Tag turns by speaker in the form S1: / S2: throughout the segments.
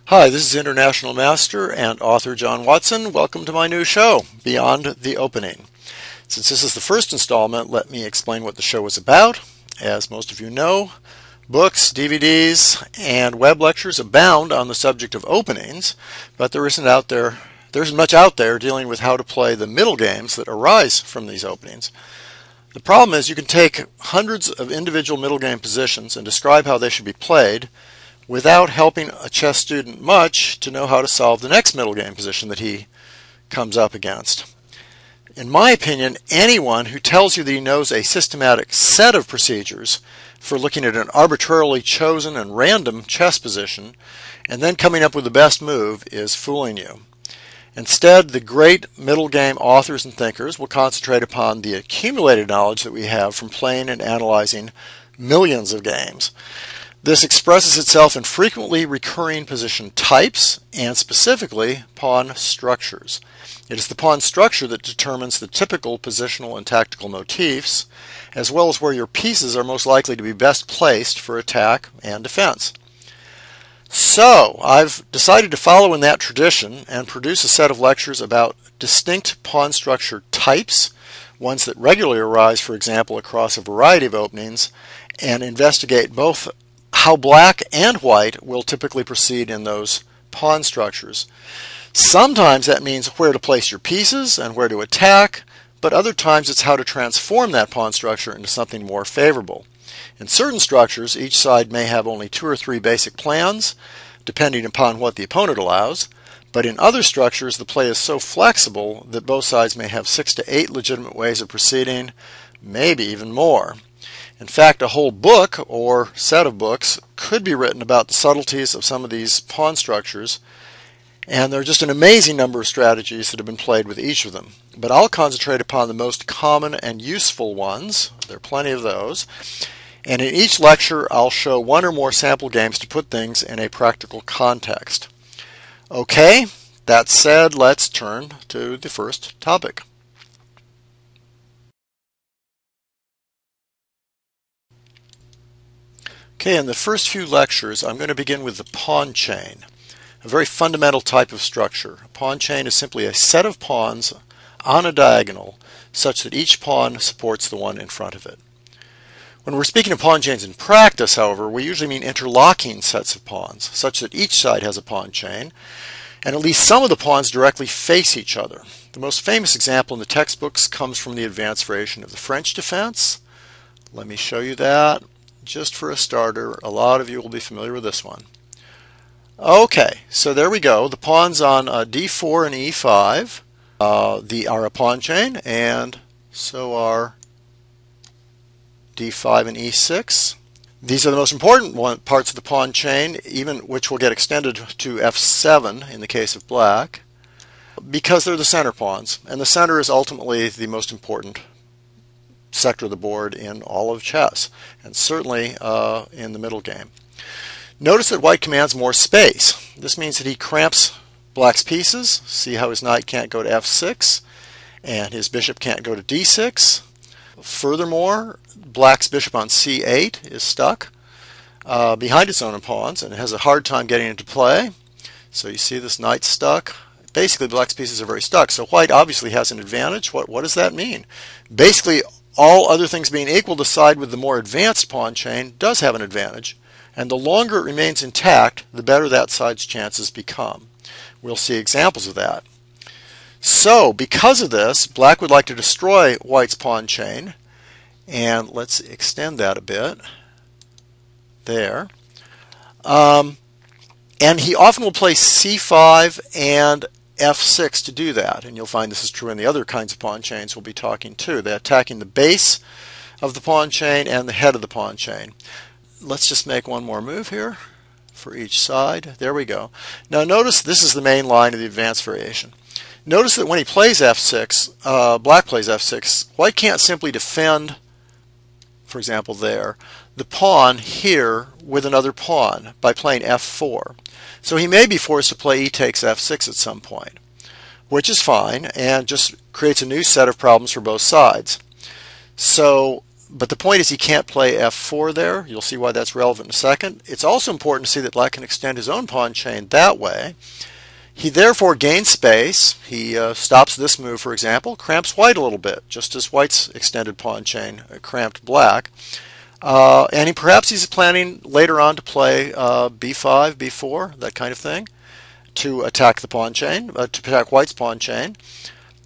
S1: Hi, this is International Master and author John Watson. Welcome to my new show, Beyond the Opening. Since this is the first installment, let me explain what the show is about. As most of you know, books, DVDs, and web lectures abound on the subject of openings, but there isn't much out there dealing with how to play the middle games that arise from these openings. The problem is you can take hundreds of individual middle game positions and describe how they should be played, without helping a chess student much to know how to solve the next middle game position that he comes up against. In my opinion, anyone who tells you that he knows a systematic set of procedures for looking at an arbitrarily chosen and random chess position and then coming up with the best move is fooling you. Instead, the great middle game authors and thinkers will concentrate upon the accumulated knowledge that we have from playing and analyzing millions of games. This expresses itself in frequently recurring position types and specifically pawn structures. It is the pawn structure that determines the typical positional and tactical motifs, as well as where your pieces are most likely to be best placed for attack and defense. So, I've decided to follow in that tradition and produce a set of lectures about distinct pawn structure types, ones that regularly arise, for example, across a variety of openings, and investigate both how black and white will typically proceed in those pawn structures. Sometimes that means where to place your pieces and where to attack, but other times it's how to transform that pawn structure into something more favorable. In certain structures, each side may have only 2 or 3 basic plans, depending upon what the opponent allows, but in other structures the play is so flexible that both sides may have 6 to 8 legitimate ways of proceeding, maybe even more. In fact, a whole book or set of books could be written about the subtleties of some of these pawn structures, and there are just an amazing number of strategies that have been played with each of them. But I'll concentrate upon the most common and useful ones. There are plenty of those. And in each lecture, I'll show one or more sample games to put things in a practical context. Okay, that said, let's turn to the first topic. Okay, in the first few lectures, I'm going to begin with the pawn chain, a very fundamental type of structure. A pawn chain is simply a set of pawns on a diagonal such that each pawn supports the one in front of it. When we're speaking of pawn chains in practice, however, we usually mean interlocking sets of pawns, such that each side has a pawn chain, and at least some of the pawns directly face each other. The most famous example in the textbooks comes from the advanced variation of the French defense. Let me show you that. Just for a starter, a lot of you will be familiar with this one. Okay, so there we go. The pawns on d4 and e5 are a pawn chain, and so are d5 and e6. These are the most important parts of the pawn chain, even which will get extended to f7 in the case of black, because they're the center pawns, and the center is ultimately the most important sector of the board in all of chess, and certainly in the middle game. Notice that white commands more space. This means that he cramps black's pieces. See how his knight can't go to f6 and his bishop can't go to d6. Furthermore, black's bishop on c8 is stuck behind its own pawns and has a hard time getting into play. So you see this knight stuck. Basically, black's pieces are very stuck. So white obviously has an advantage. What does that mean? Basically, all other things being equal, the side with the more advanced pawn chain does have an advantage, and the longer it remains intact, the better that side's chances become. We'll see examples of that. So, because of this, black would like to destroy white's pawn chain, and let's extend that a bit. There. And he often will play c5 and f6 to do that, and you'll find this is true in the other kinds of pawn chains we'll be talking to. They're attacking the base of the pawn chain and the head of the pawn chain. Let's just make one more move here for each side. There we go. Now notice this is the main line of the advanced variation. Notice that when he plays f6, black plays f6, white can't simply defend, for example there, the pawn here with another pawn by playing f4. So he may be forced to play e takes f6 at some point, which is fine and just creates a new set of problems for both sides. So, but the point is he can't play f4 there. You'll see why that's relevant in a second. It's also important to see that black can extend his own pawn chain that way. He therefore gains space. He stops this move, for example, cramps white a little bit, just as white's extended pawn chain cramped black. And perhaps he's planning later on to play b5, b4, that kind of thing, to attack the pawn chain, to attack white's pawn chain.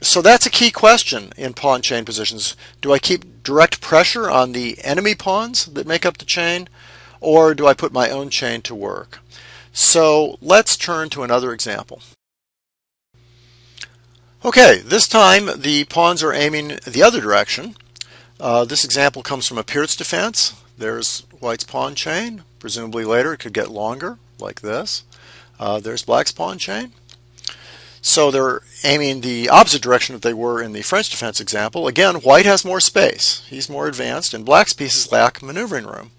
S1: So that's a key question in pawn chain positions. Do I keep direct pressure on the enemy pawns that make up the chain, or do I put my own chain to work? So let's turn to another example. Okay, this time the pawns are aiming the other direction. This example comes from a Peart's defense. There's white's pawn chain. Presumably later it could get longer, like this. There's black's pawn chain. So they're aiming the opposite direction that they were in the French defense example. Again, white has more space. He's more advanced, and black's pieces lack maneuvering room.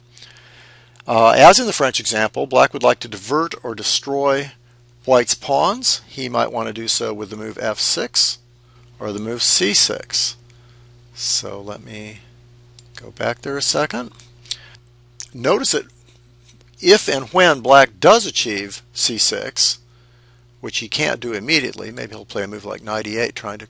S1: As in the French example, black would like to divert or destroy white's pawns. He might want to do so with the move f6 or the move c6. So let me go back there a second. Notice that if and when black does achieve c6, which he can't do immediately, maybe he'll play a move like knight e8 trying to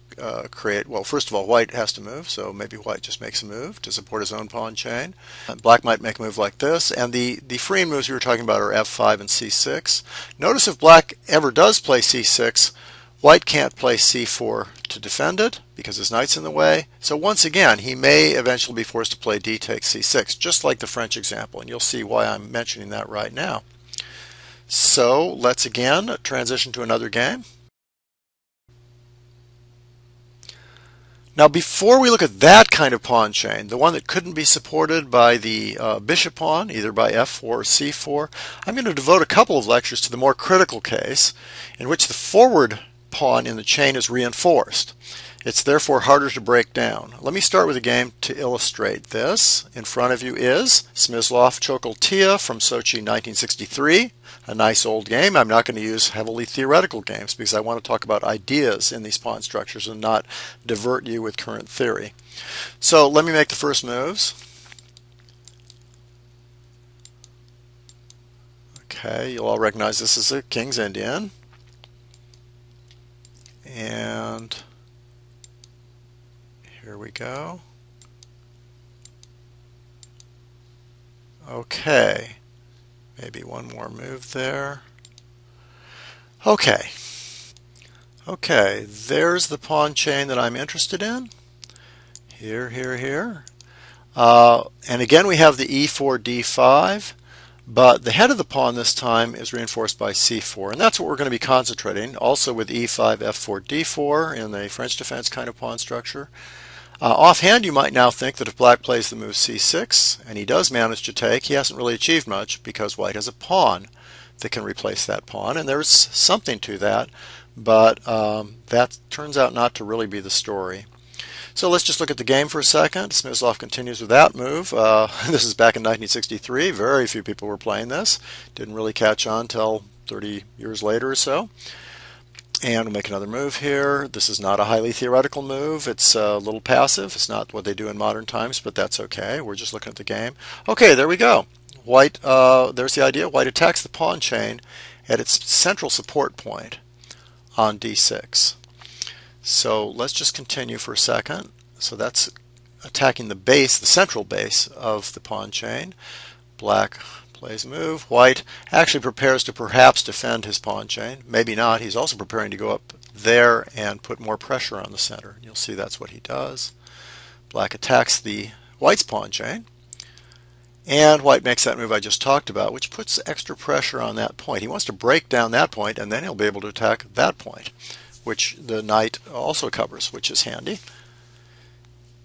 S1: create, well, first of all, white has to move, so maybe white just makes a move to support his own pawn chain. Black might make a move like this, and the freeing moves we were talking about are f5 and c6. Notice if black ever does play c6, white can't play c4 to defend it because his knight's in the way. So once again, he may eventually be forced to play d takes c6, just like the French example, and you'll see why I'm mentioning that right now. So let's again transition to another game. Now before we look at that kind of pawn chain, the one that couldn't be supported by the bishop pawn, either by f4 or c4, I'm going to devote a couple of lectures to the more critical case in which the forward pawn in the chain is reinforced. It's therefore harder to break down. Let me start with a game to illustrate this. In front of you is Smyslov Chocolatya from Sochi 1963. A nice old game. I'm not going to use heavily theoretical games because I want to talk about ideas in these pawn structures and not divert you with current theory. So let me make the first moves. Okay, you'll all recognize this as a King's Indian. And here we go. Okay. Maybe one more move there. Okay. Okay, there's the pawn chain that I'm interested in. Here, here, here. And again we have the e4, d5, but the head of the pawn this time is reinforced by c4, and that's what we're going to be concentrating, also with e5, f4, d4 in the French defense kind of pawn structure. Offhand, you might now think that if black plays the move c6, and he does manage to take, he hasn't really achieved much because white has a pawn that can replace that pawn, and there's something to that, but that turns out not to really be the story. So let's just look at the game for a second. Smyslov continues with that move. This is back in 1963. Very few people were playing this. Didn't really catch on until 30 years later or so. And we'll make another move here. This is not a highly theoretical move. It's a little passive. It's not what they do in modern times, but that's okay. We're just looking at the game. Okay, there we go. White, there's the idea. White attacks the pawn chain at its central support point on d6. So let's just continue for a second. So that's attacking the base, the central base of the pawn chain. Black plays a move. White actually prepares to perhaps defend his pawn chain. Maybe not. He's also preparing to go up there and put more pressure on the center. You'll see that's what he does. Black attacks the white's pawn chain. And white makes that move I just talked about, which puts extra pressure on that point. He wants to break down that point, and then he'll be able to attack that point, which the knight also covers, which is handy.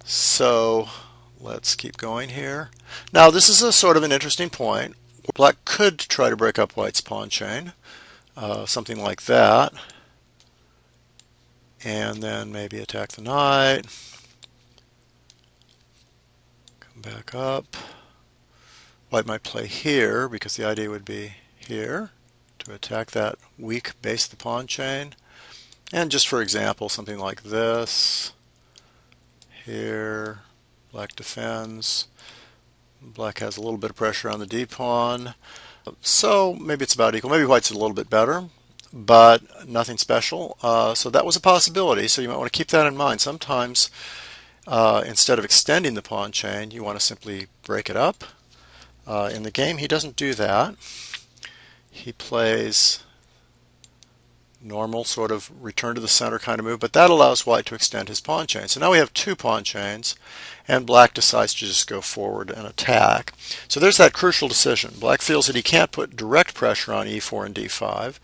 S1: So let's keep going here. Now this is a sort of an interesting point. Black could try to break up white's pawn chain, something like that. and then maybe attack the knight. Come back up. White might play here because the idea would be here to attack that weak base of the pawn chain. And just for example, something like this. Here, black defends. Black has a little bit of pressure on the d pawn. So maybe it's about equal. Maybe white's a little bit better, but nothing special. So that was a possibility. So you might want to keep that in mind. Sometimes instead of extending the pawn chain, you want to simply break it up. In the game, he doesn't do that. He plays normal sort of return to the center kind of move, but that allows white to extend his pawn chain. So now we have two pawn chains, and black decides to just go forward and attack. So there's that crucial decision. Black feels that he can't put direct pressure on e4 and d5,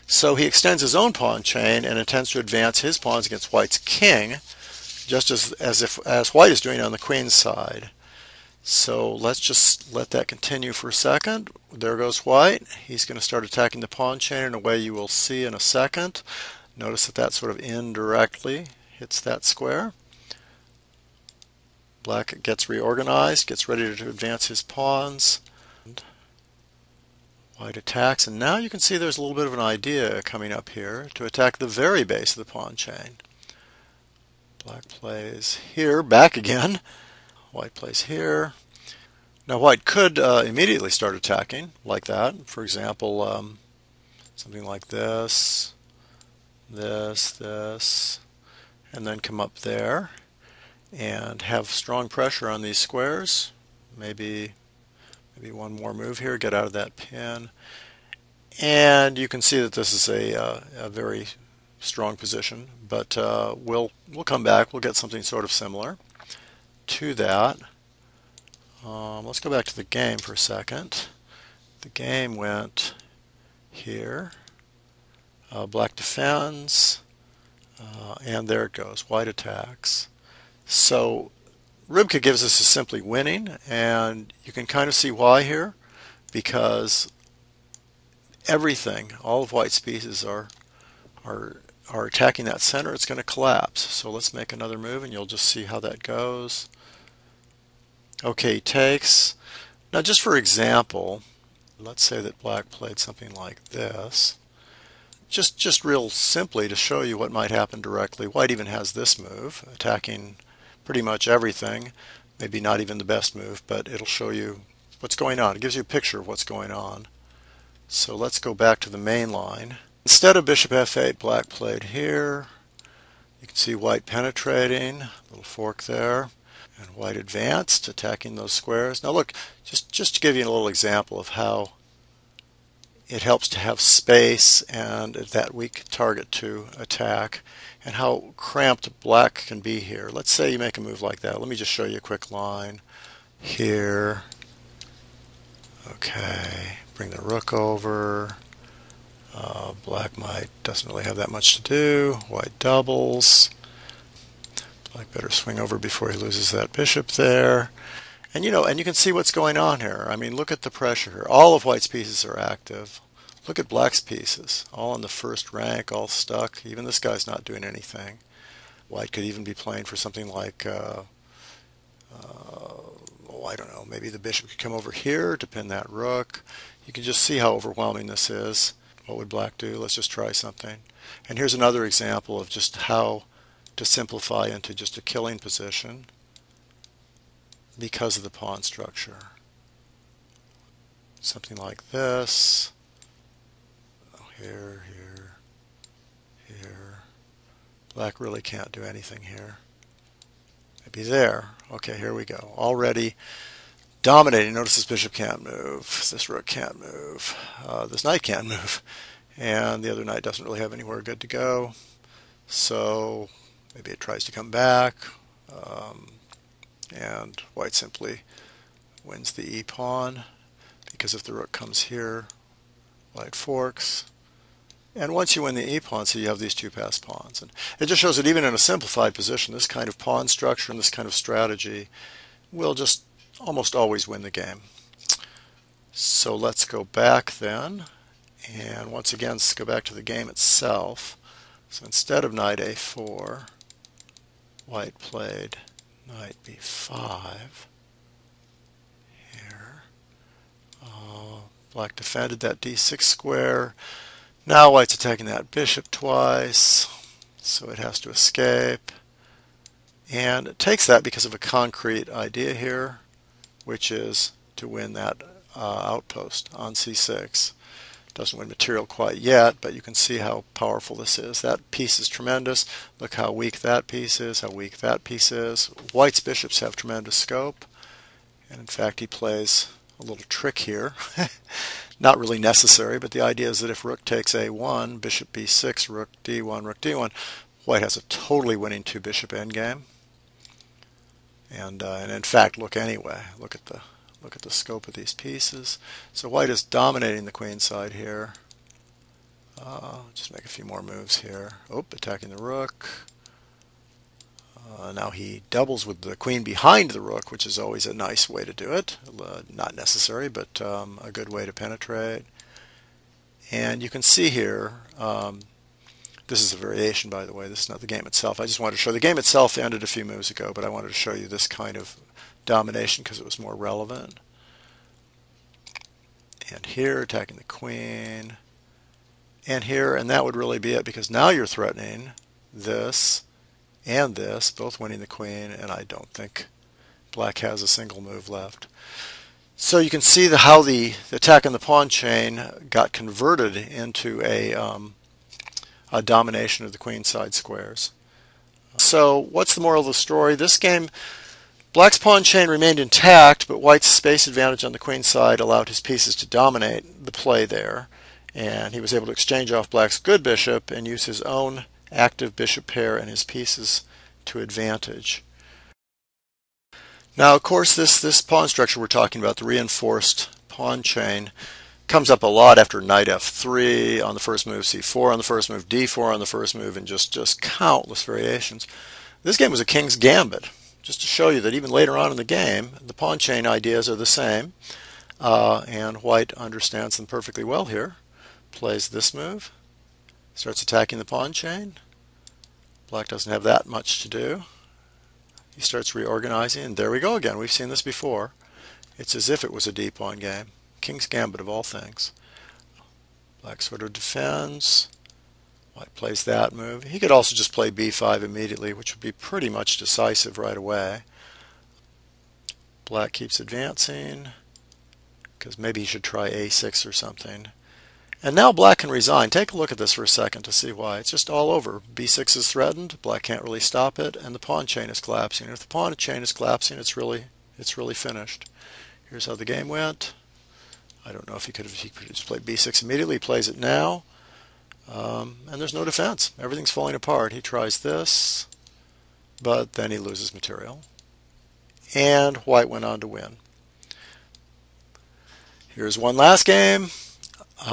S1: so he extends his own pawn chain and intends to advance his pawns against white's king, just as white is doing on the queen's side. So let's just let that continue for a second. There goes white. He's going to start attacking the pawn chain in a way you will see in a second. Notice that that sort of indirectly hits that square. Black gets reorganized, gets ready to advance his pawns. White attacks, and now you can see there's a little bit of an idea coming up here to attack the very base of the pawn chain. Black plays here, back again. White plays here. Now white could immediately start attacking like that. For example, something like this, this, and then come up there and have strong pressure on these squares. Maybe one more move here, get out of that pin. And you can see that this is a very strong position, but we'll come back. We'll get something sort of similar to that. Let's go back to the game for a second. The game went here. Black defends, and there it goes. White attacks. So Rybka gives us a simply winning, and you can kind of see why here, because everything, all of white's pieces are attacking that center. It's going to collapse. So let's make another move, and you'll just see how that goes. Okay, he takes. Now just for example, let's say that black played something like this. Just real simply to show you what might happen directly. White even has this move, attacking pretty much everything. Maybe not even the best move, but it'll show you what's going on. It gives you a picture of what's going on. So let's go back to the main line. Instead of bishop f8, black played here. You can see white penetrating, little fork there. And white advanced, attacking those squares. Now look, just to give you a little example of how it helps to have space and that weak target to attack, and how cramped black can be here. Let's say you make a move like that. Let me just show you a quick line here. Okay, bring the rook over. Black doesn't really have that much to do. White doubles. Black better swing over before he loses that bishop there. And you can see what's going on here. I mean, look at the pressure here. All of white's pieces are active. Look at black's pieces, all in the first rank, all stuck. Even this guy's not doing anything. White could even be playing for something like, I don't know, maybe the bishop could come over here to pin that rook. You can just see how overwhelming this is. What would black do? Let's just try something. And here's another example of just how to simplify into just a killing position because of the pawn structure. Something like this. Oh, here. Black really can't do anything here. Maybe there. Okay, here we go. Already dominating. Notice this bishop can't move. This rook can't move. This knight can't move. And the other knight doesn't really have anywhere good to go. So maybe it tries to come back. And white simply wins the e-pawn, because if the rook comes here, white forks. And once you win the e-pawn, so you have these two passed pawns. And it just shows that even in a simplified position, this kind of pawn structure and this kind of strategy will just almost always win the game. So let's go back then, and once again, let's go back to the game itself. So instead of knight a4, white played knight b5 here. Black defended that d6 square. Now white's attacking that bishop twice, so it has to escape. And it takes that because of a concrete idea here, which is to win that outpost on c6. Doesn't win material quite yet, but you can see how powerful this is. That piece is tremendous. Look how weak that piece is, how weak that piece is. White's bishops have tremendous scope, and in fact he plays a little trick here. Not really necessary, but the idea is that if rook takes a1, bishop b6, rook d1, white has a totally winning two bishop endgame. And in fact, look anyway. Look at the scope of these pieces. So white is dominating the queen side here. Just make a few more moves here. Oh, attacking the rook. Now he doubles with the queen behind the rook, which is always a nice way to do it. Not necessary, but a good way to penetrate. And you can see here, this is a variation, by the way. This is not the game itself. I just wanted to show the game itself ended a few moves ago, but I wanted to show you this kind of domination because it was more relevant. And here, attacking the queen. And here, and that would really be it, because now you're threatening this and this, both winning the queen, and I don't think black has a single move left. So you can see how the attack on the pawn chain got converted into a domination of the queen side squares. So what's the moral of the story? This game, black's pawn chain remained intact, but white's space advantage on the queen side allowed his pieces to dominate the play there, and he was able to exchange off black's good bishop and use his own active bishop pair and his pieces to advantage. Now, of course, this pawn structure we're talking about, the reinforced pawn chain, comes up a lot after knight f3 on the first move, c4 on the first move, d4 on the first move, and just countless variations. This game was a king's gambit, just to show you that even later on in the game, the pawn chain ideas are the same, and white understands them perfectly well here. Plays this move, starts attacking the pawn chain. Black doesn't have that much to do. He starts reorganizing, and there we go again. We've seen this before. It's as if it was a d-pawn game. King's gambit of all things. Black sort of defends. White plays that move. He could also just play b5 immediately, which would be pretty much decisive right away. Black keeps advancing, because maybe he should try a6 or something. And now black can resign. Take a look at this for a second to see why. It's just all over. b6 is threatened. Black can't really stop it, and the pawn chain is collapsing. And if the pawn chain is collapsing, it's really finished. Here's how the game went. I don't know if he could just play b6 immediately. He plays it now, and there's no defense. Everything's falling apart. He tries this, but then he loses material. And white went on to win. Here's one last game. It's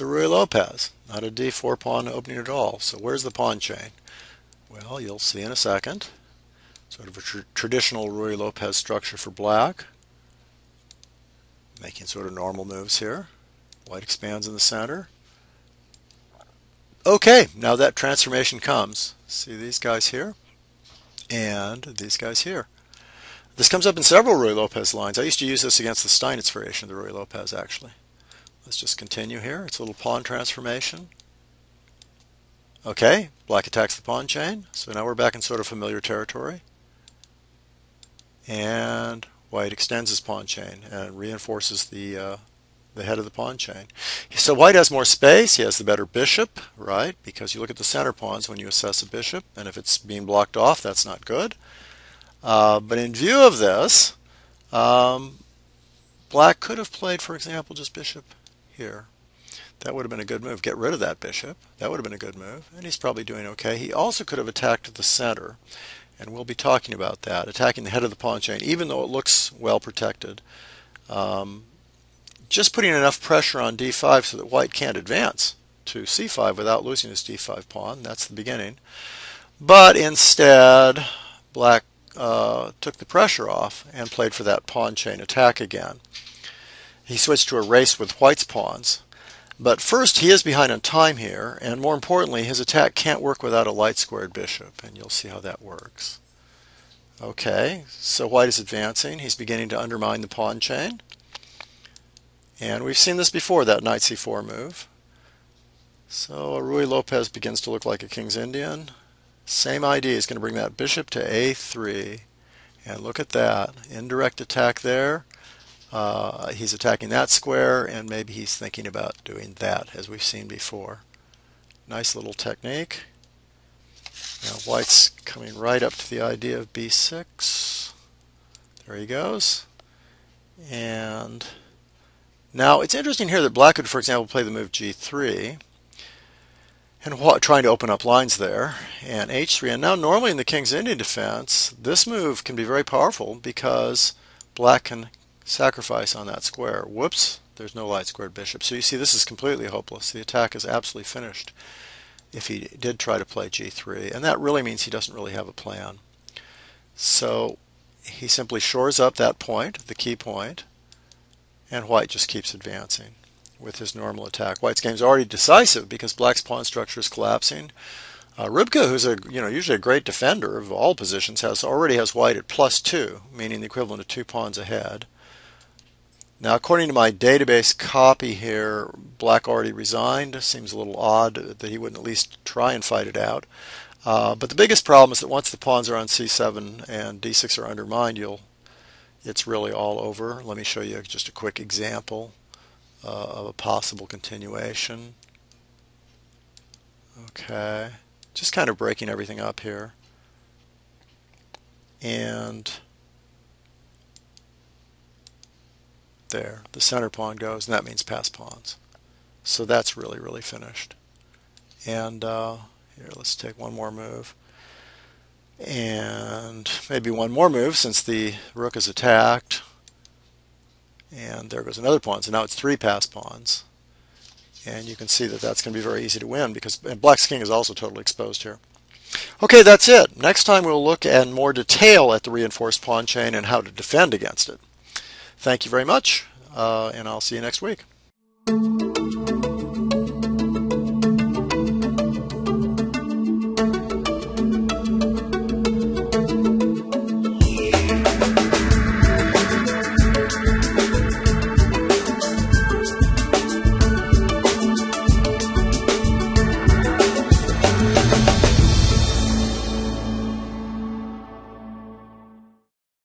S1: a Ruy Lopez, not a d4 pawn opening at all. So where's the pawn chain? Well, you'll see in a second. Sort of a traditional Ruy Lopez structure for black. Making sort of normal moves here. White expands in the center. Okay, now that transformation comes. See these guys here? And these guys here. This comes up in several Ruy Lopez lines. I used to use this against the Steinitz variation of the Ruy Lopez, actually. Let's just continue here. It's a little pawn transformation. Okay, black attacks the pawn chain. So now we're back in sort of familiar territory. And white extends his pawn chain and reinforces the head of the pawn chain. So white has more space. He has the better bishop, right? Because you look at the center pawns when you assess a bishop, and if it's being blocked off, that's not good. But in view of this, black could have played, for example, just bishop here. That would have been a good move. Get rid of that bishop. That would have been a good move. And he's probably doing okay. He also could have attacked the center. And we'll be talking about that. Attacking the head of the pawn chain, even though it looks well protected. Just putting enough pressure on d5 so that white can't advance to c5 without losing his d5 pawn. That's the beginning. But instead, black took the pressure off and played for that pawn chain attack again. He switched to a race with white's pawns. But first, he is behind on time here, and more importantly, his attack can't work without a light-squared bishop, and you'll see how that works. Okay, so white is advancing. He's beginning to undermine the pawn chain. And we've seen this before, that knight c4 move. So Ruy Lopez begins to look like a King's Indian. Same idea, he's going to bring that bishop to a3. And look at that, indirect attack there. He's attacking that square, and maybe he's thinking about doing that, as we've seen before. Nice little technique. Now white's coming right up to the idea of b6. There he goes. And now it's interesting here that black could, for example, play the move g3, and trying to open up lines there, and h3. And now normally in the King's Indian defense, this move can be very powerful because black can sacrifice on that square. Whoops, there's no light squared bishop. So you see this is completely hopeless. The attack is absolutely finished if he did try to play g3. And that really means he doesn't really have a plan. So he simply shores up that point, the key point, and white just keeps advancing with his normal attack. White's game is already decisive because black's pawn structure is collapsing. Rybka, who's usually a great defender of all positions, already has white at +2, meaning the equivalent of 2 pawns ahead. Now, according to my database copy here, black already resigned. Seems a little odd that he wouldn't at least try and fight it out. But the biggest problem is that once the pawns are on c7 and d6 are undermined, it's really all over. Let me show you just a quick example of a possible continuation. Okay, just kind of breaking everything up here. And there, the center pawn goes, and that means pass pawns. So that's really, really finished. And here, let's take one more move. And maybe one more move since the rook is attacked. And there goes another pawn. So now it's 3 pass pawns. And you can see that that's going to be very easy to win because black's king is also totally exposed here. Okay, that's it. Next time we'll look in more detail at the reinforced pawn chain and how to defend against it. Thank you very much, and I'll see you next week.